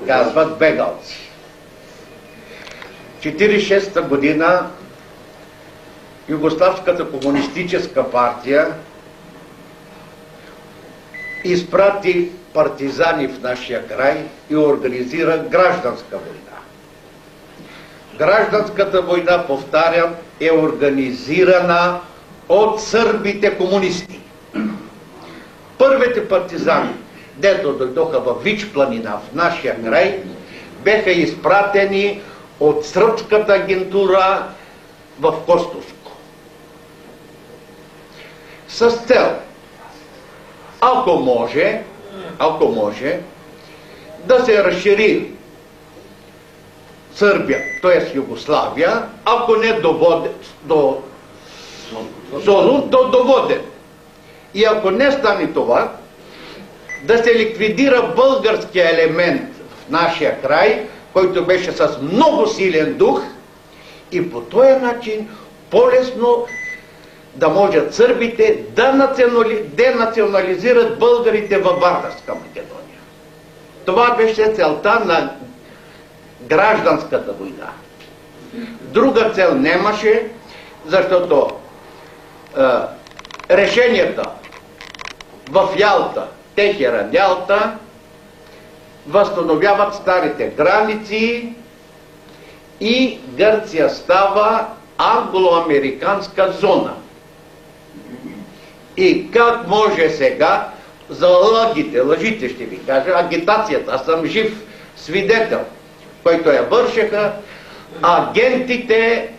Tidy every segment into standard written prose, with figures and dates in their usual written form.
казват бегалци. 1946 година Югославската комунистическа партия изпрати партизани в нашия край и организира гражданска война. Гражданската война, повтарям, е организирана от сърбите комунисти. Първите партизани, дето дойдоха във Вич планина в нашия край, беха изпратени от сръбската агентура в Костовско. С цел, ако може, да се разшири Сърбия, т.е. Югославия, ако не до Солун, то до Воден. И ако не стане това, да се ликвидира българския елемент в нашия край, който беше с много силен дух, и по този начин по-лесно да можат сърбите да денационализират българите във Вардарска Македония. Това беше целта на гражданската война. Друга цел нямаше, защото решенията в Ялта, Техеран, Ялта, възстановяват старите граници и Гърция става англо-американска зона. И как може сега за лъжите ще ви кажа, агитацията, аз съм жив свидетел, който я вършеха агентите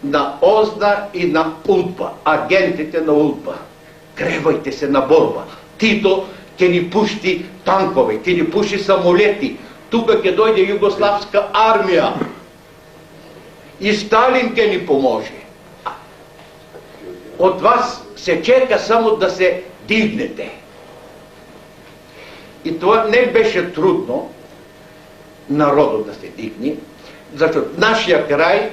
на ОЗНА и на УДБА. Агентите на УДБА. Кревайте се на борба. Тито ке ни пушти танкове, ке ни пуши самолети. Тук ке дойде югославска армия. И Сталин ке ни поможе. От вас се чека само да се дигнете. И това не беше трудно народът да се дигне, защото нашия край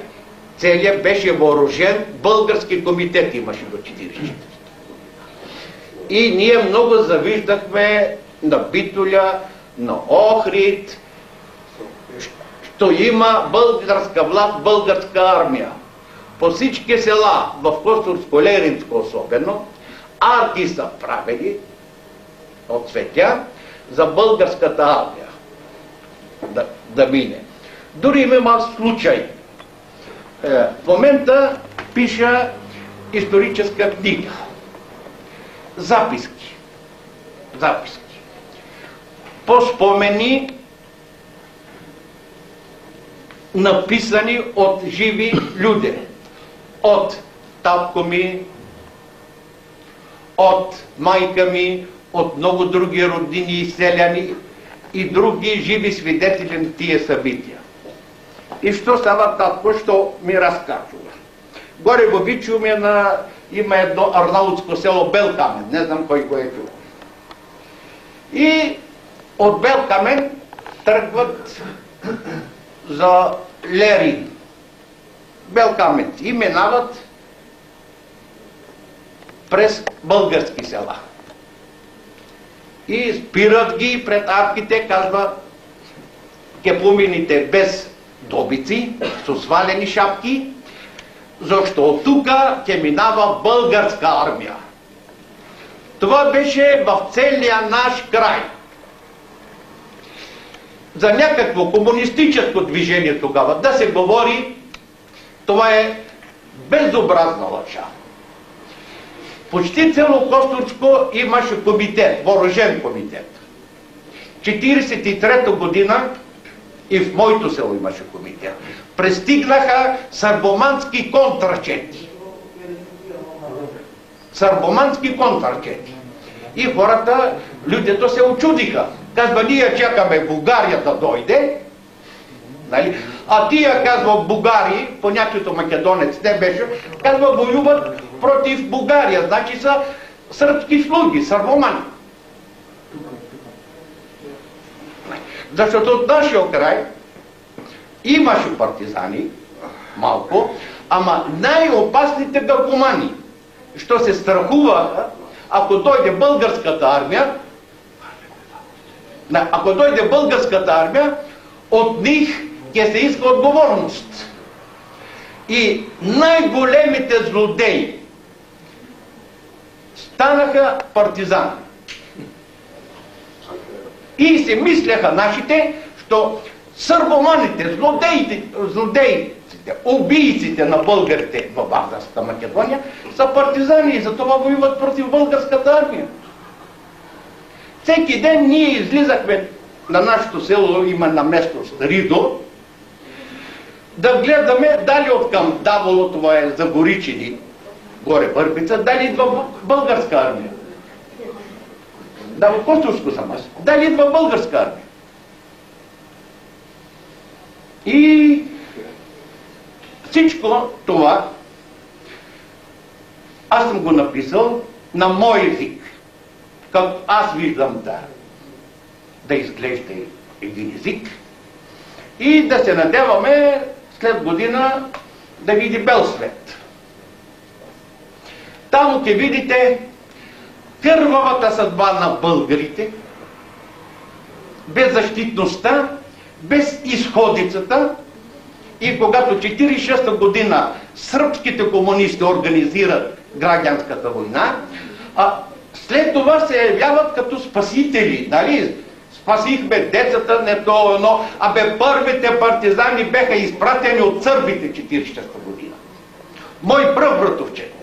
целият беше въоръжен, български комитет имаше до 1944. И ние много завиждахме на Битоля, на Охрид, що има българска власт, българска армия. По всички села, в Костурско-Леринско особено, арки са правили от цветя за българската армия да мине. Дори има случай. В момента пиша историческа книга. Записки. По спомени, написани от живи люди. От татко ми, от майка ми, от много други родини и селяни и други живи свидетели на тия събития. И що става татко, що ми разказва. Горе във Вичиум има едно арнаутско село Белкамен, не знам кой го е чул. И от Белкамен тръгват за Лерин. Белкамен и минават през български села. И спират ги пред арките, казва, ке помините без добици, с свалени шапки, защото от тука ке минава българска армия. Това беше в целия наш край. За някакво комунистическо движение тогава да се говори, това е безобразна лъжа. Почти цело Костурско имаше комитет, въоръжен комитет. 1943 година и в моето село имаше комитет. Пристигнаха сърбомански контрачети. И хората, людето се очудиха. Казва, ние чакаме България да дойде, нали? А тия, казва, Бугари, понятието македонец не беше, казва, воюват против Бугария, значи са сръбски слуги, сърбомани. Защото от нашия край имаше партизани, малко, ама най-опасните гъркомани, що се страхуваха, ако дойде българската армия, Ако дойде българската армия, от них ќе се иска отговорност. И най-големите злодеи станаха партизани. И си мислеха нашите, що сърбоманите, злодеите, убийците на българите в Вардарската Македония са партизани и затова воюват против българската армия. Всеки ден ние излизахме на нашето село, има на место Старидо, да гледаме дали от към Даволо, това е за Горичини, горе Върбица, дали идва българска армия. Да, от Костовско съм аз. Дали идва българска армия. И всичко това аз съм го написал на мой език, като аз виждам да изглежда един език и да се надяваме след година да види бел свет. Там ще видите кървавата съдба на българите, беззащитността, безизходицата, и когато 1946 година сръбските комунисти организират гражданската война, след това се явяват като спасители, нали? Спасихме децата, не то едно, първите партизани беха изпратени от сърбите 1946 година. Мой пръв братовчет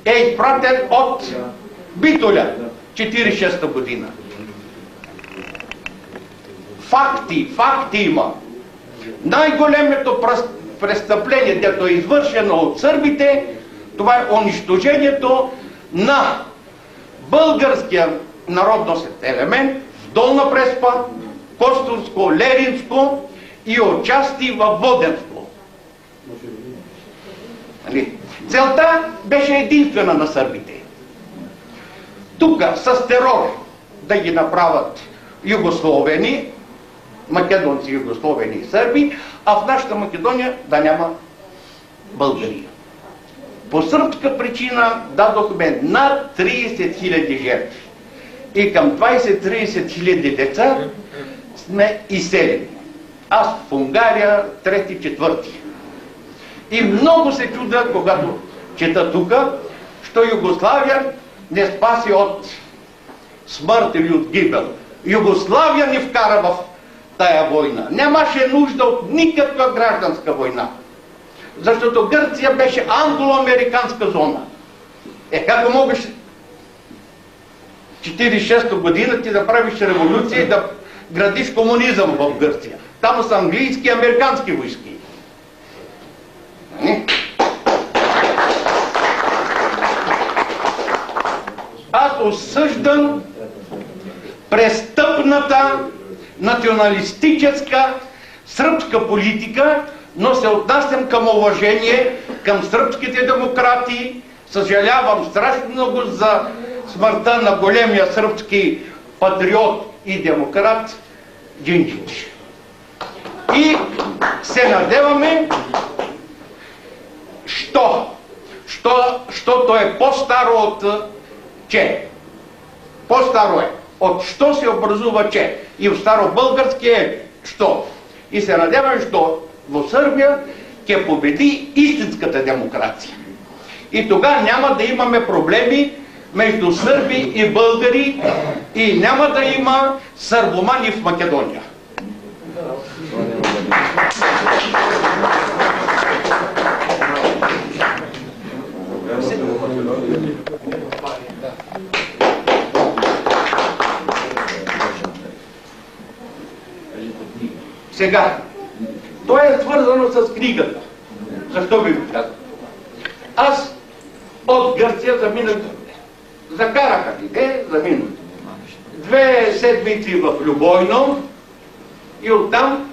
е изпратен от Битоля 1946 година. Факти има. Най-големото престъпление, дето е извършено от сърбите, това е унищожението на българския народносен елемент в Долна Преспа, Костовско, Леринско и отчасти във Воденско. Целта беше единствена на сърбите. Тук с терор да ги направят югословени, македонци, югословени и сърби, а в нашата Македония да няма българи. По сръбска причина дадохме над 30 000 жертви. И към 20-30 000 деца сме изселени. Аз в Унгария, 3-4. И много се чуда, когато чета тука, що Югославия не спаси от смърт или от гибел. Югославия ни вкара в тая война. Нямаше нужда от никаква гражданска война. Защото Гърция беше англо-американска зона. Как можеш 1946 година ти да правиш революция и да градиш комунизъм в Гърция? Там са английски и американски войски. Аз осъждам престъпната националистическа сръбска политика, но се отнасям към уважение към сръбските демократи. Съжалявам страшно много за смъртта на големия сръбски патриот и демократ Джинджич. И се надеваме, защото е по-старо от Че. По-старо е. От що се образува Че. И в старобългарски е що. И се надявам, що в Сърбия ще победи истинската демокрация. И тогава няма да имаме проблеми между сърби и българи и няма да има сърбомани в Македония. Сега, то е свързано с книгата. Защо ви го казвам? Аз от Гърция заминах, закараха заминах 2 седмици в Любойно и оттам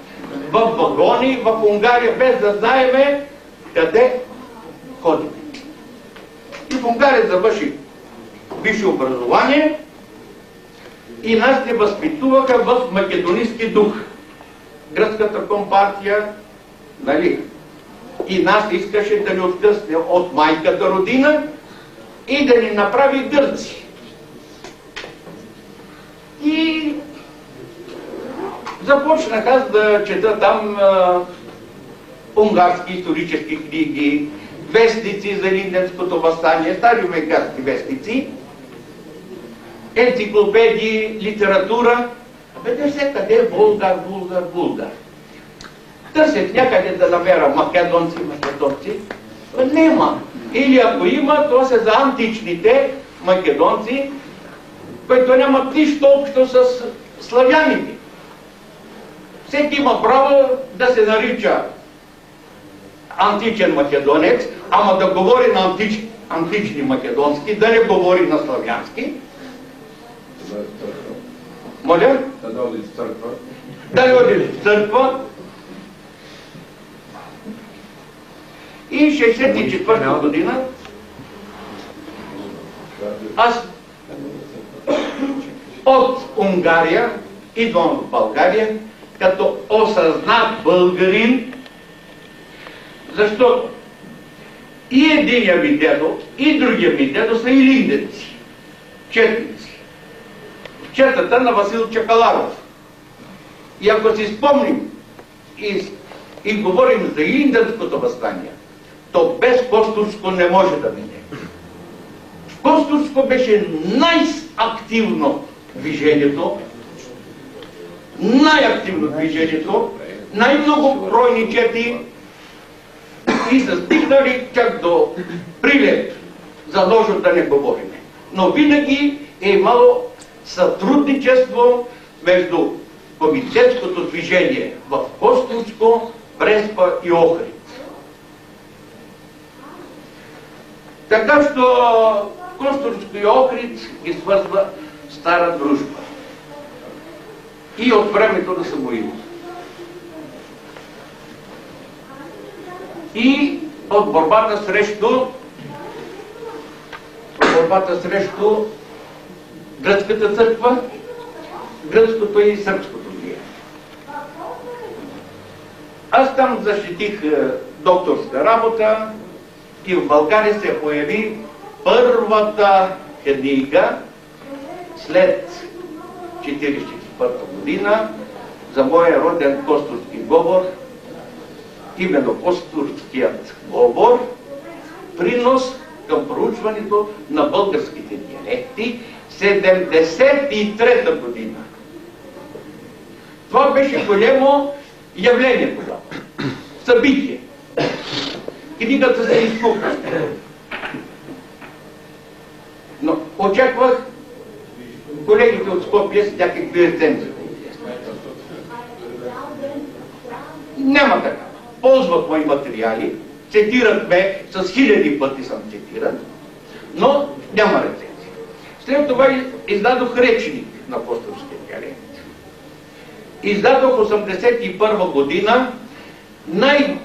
в вагони в Унгария, без да знаеме къде ходим. И в Унгария завърши висше образование и нас не възпитуваха в македонистки дух. Гръцката компартия, нали? И нас искаше да ни откъсне от майката родина и да ни направи гърци. И Започнах аз да чета там унгарски исторически книги, вестници за Илинденското въстание, староамерикански вестници, енциклопедии, литература. Абе, се къде Булгар. Търсех някъде да намеря македонци. Нема. Или ако има, то са за античните македонци, които нямат нищо общо с славяните. Всеки има право да се нарича античен македонец, ама да говори на антични македонски, да не говори на славянски. Моля? Да не оди в църква. Да не оди в църква. И 64-та година аз от Унгария идвам в България като осъзнат българин, защото и единия ми дедо, и другия ми дедо са илинденци, четници. В четата на Васил Чакаларов. И ако си спомним и говорим за Илинденското въстание, то без Костурско не може да мине. В Костурско беше най-активно движението, най-много бройни чети и са стигнали чак до Прилеп, за ложо да не говорим. Но винаги е имало сътрудничество между комитетското движение в Костурско, Преспа и Охрид. Така що Костурско и Охрид ги свързва стара дружба. И от времето на Самуил. И от борбата срещу гръцката църква, гръцкото и сръбското влияние. Аз там защитих докторска работа и в България се появи първата книга след 1944 година за моя роден Костурски говор, именно Костурският говор, принос към проучването на българските диалекти 1973 година. Това беше голямо явление тогава. Събитие. Книгата се изкупи. Но очаквах колегите от Скопие с някакви рецензии. Няма така. Ползвах мои материали, цитират ме, с хиляди пъти съм цитиран, но няма рецензии. След това издадох речник на Костурския диалект. Издадох 1981 година най-големата,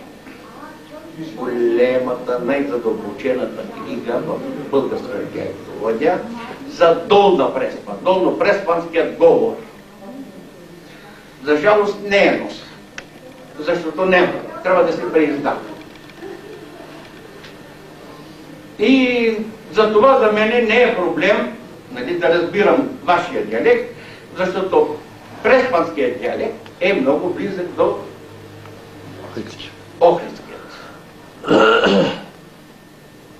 най-задълбочената книга в българската диалектология за Долна Преспа, долно-преспанският говор. За жалост не е носа, защото няма. Трябва да се преиздава. И за това за мене не е проблем, нали, да разбирам вашия диалект, защото преспанският диалект е много близък до охридският.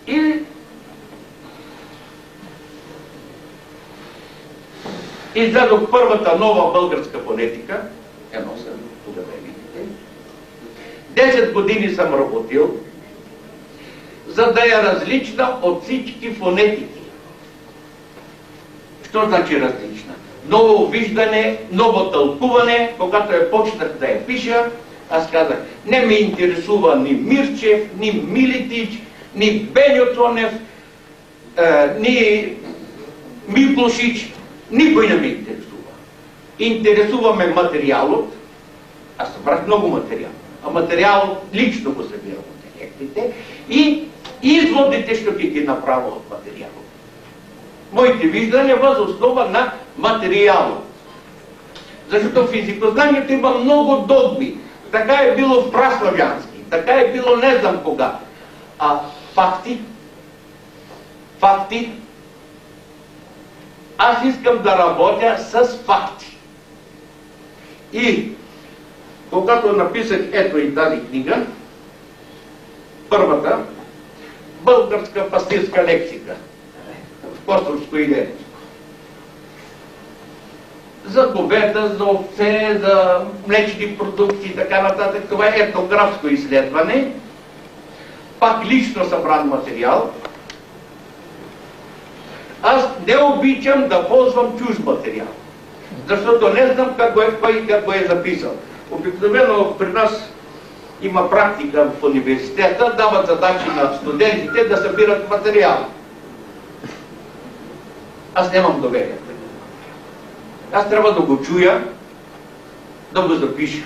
И издадох първата нова българска фонетика, едно съм, тук да видите. 10 години съм работил, за да е различна от всички фонетики. Що значи различна? Ново виждане, ново тълкуване. Когато я почнах да я пиша, аз казах, не ме интересува ни Мирчев, ни Милетич, ни Беньо Цонев, ни Миклошич. Никой не ме интересува. Интересува ме материалът. Аз събрах много материал. А материал лично го събирам от диалектите и изводите ще ги направя от материала. Моите виждания въз основа на материала. Защото в езикознанието има много догми. Така е било в праславянски, така е било не знам кога. А факти, аз искам да работя с факти. И когато написах ето и тази книга, първата, българска пастирска лексика, в Костовско и Ленинско. За говеда, за овце, за млечни продукти и така нататък. Това е етнографско изследване, пак лично събран материал. Аз не обичам да ползвам чуж материал, защото не знам кой как го е записал. Обикновено при нас има практика в университета, дават задачи на студентите да събират материал. Аз нямам доверие. Аз трябва да го чуя, да го запиша.